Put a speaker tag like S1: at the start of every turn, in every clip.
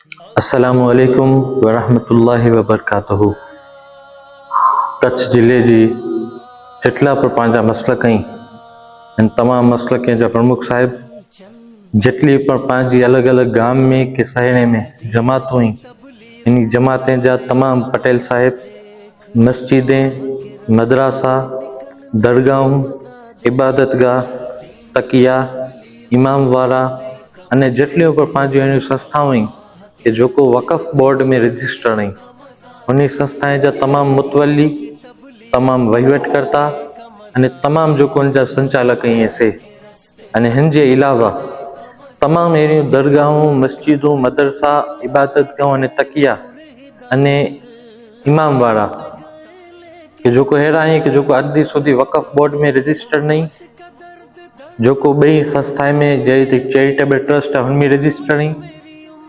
S1: अस्सलामु अलैकुम वरहमतुल्लाहि वबरकातुहू। कच्छ जिले जी जेटला पर पंहिंजा मसलक आहिनि तमाम मसलकें जा प्रमुख साहिब जेटली पर पंहिंजी अलग अलग गाम में के शहर में जमातूं आहिनि इन जमातें जा तमाम पटेल साहिब मस्जिदें मदरासा दरगाहों इबादतगाह तकिया इमाम वारा अने जेटलियों पर पंहिंजियूं अहिड़ियूं संस्थाऊं आहिनि कि जोको वक़फ़ बोर्ड में रजिस्टर आहिनि उन संस्थाएं जा तमाम मुतवली तमाम वहीवटकर्ता अने तमाम जोको उन जा संचालक आहिनि से अने हिन जे अलावा तमाम अहिड़ियूं दरगाहों मस्जिदूं मदरसा इबादतगाहों अने तकिया अने इमाम वारा कि जोको अहिड़ा आहिनि कि जोको अॼु ॾींहुं સુધી वक़फ़ बोर्ड में रजिस्टर नहीं जोको ॿई संस्थाएं में जहिड़ी चैरिटेबल ट्रस्ट आहे हुनमें रजिस्टर नहीं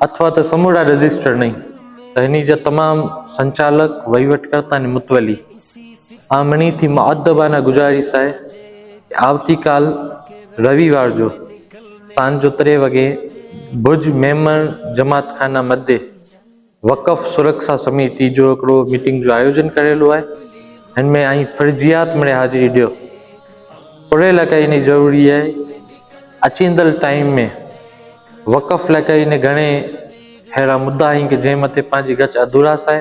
S1: अथवा तो समूरा रजिस्टर नहीं तो इन जा तमाम संचालक वहीवटकर्ता ने मुतवली आमणी थी मुअद्दबाना गुजारिश है आवती काल रविवार जो सांझ जो 3 वगे भुज मेमन जमात खाना मध्य वक़फ़ सुरक्षा समिति जो हिकिड़ो मीटिंग जो आयोजन करेलो है इनमें आई फर्जियात में हाजिरी दियो उड़े लॻाई इन ज़रूरी है अचींदड़ टाइम में वक़फ़ लॻाई ने घणे अहिड़ा मुद्दा आहिनि कि जंहिं मथे पंहिंजी गच अधूरास आहे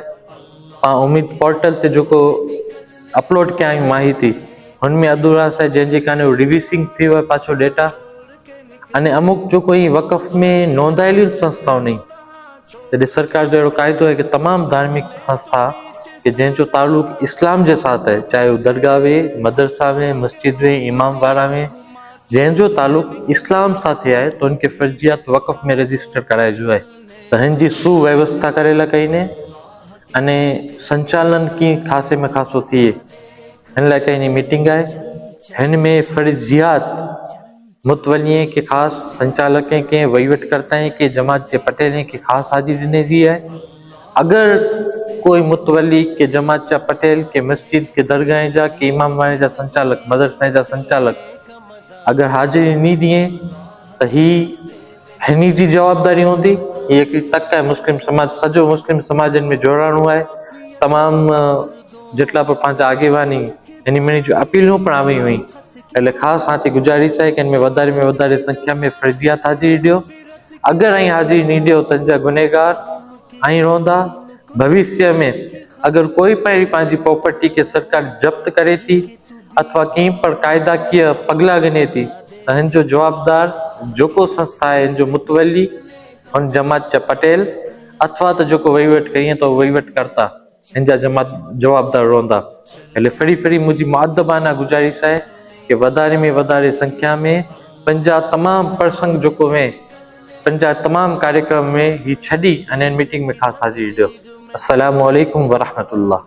S1: पाण उम्मीद पोर्टल ते जेको अपलोड कया आहियूं माहिती हुनमें अधूरास आहे जंहिंजे कारण रिविसिंग थी वियो आहे पाछो डेटा अने अमुक जेको ई वक़फ़ में नोंधायलियूं संस्थाऊं नहीं जॾहिं सरकार जो अहिड़ो क़ाइदो है कि तमाम धार्मिक संस्था कि जंहिंजो ताल्लुक़ इस्लाम के साथ है चाहे वो दरगाह में मदरसा में मस्जिद में इमाम वारा में जंहिंजो ताल्लुक़ इस्लाम साथ है तो उनके फर्जियात वक़फ़ में रजिस्टर कराइजो है तो हिन जी सुव्यवस्था करेला कईने अने संचालन की खासे में खासो थिए हिन लाइ कई मीटिंग है हिन में फर्जियात मुतवली के खास संचालक के वहीवटकर्ता के जमात के पटेल के खास हाजिरी ॾिने जी है अगर कोई मुतवली के जमात जा पटेल के मस्जिद के दरगाह जा के इमाम वाले जा संचालक मदरसा जा संचालक अगर हाजिरी नहीं दिए तो ही हिनी जी जवाबदारी होंदी ये कि तक है मुस्लिम समाज सजो मुस्लिम समाजन में जोड़ाणो है तमाम जेटला पर पांच आगेवानी इन में जो अपीलों पर आई हुई એટલે ખાસ આથી गुजारिश है कि इनमें વધારે संख्या में फर्जियात हाजिरी दियो अगर अहीं हाजिरी नहीं दियो तो जा गुनहगार अहीं रोंदा भविष्य में अगर कोई पंहिंजी प्रॉपर्टी के सरकार जब्त करे थी अथवा कहीं पर कायदाकीय पगला गणे थी तो हिन जो जवाबदार जोको संस्था है हिन जो मुतवली उन जमात जा पटेल अथवा तो जोको वहीवट करिए तो वहीवट करता हिन जा जमात जवाबदार रोंदा એટલે ફરી मुझी मुअद्दबाना गुजारिश है कि वधारे में वधारे संख्या में पंजा तमाम प्रसंग जोको में पंजा तमाम कार्यक्रम में ही छड़ी अने मीटिंग में खास हाजिरी दियो। अस्सलामु अलैकुम वरहमतुल्लाह।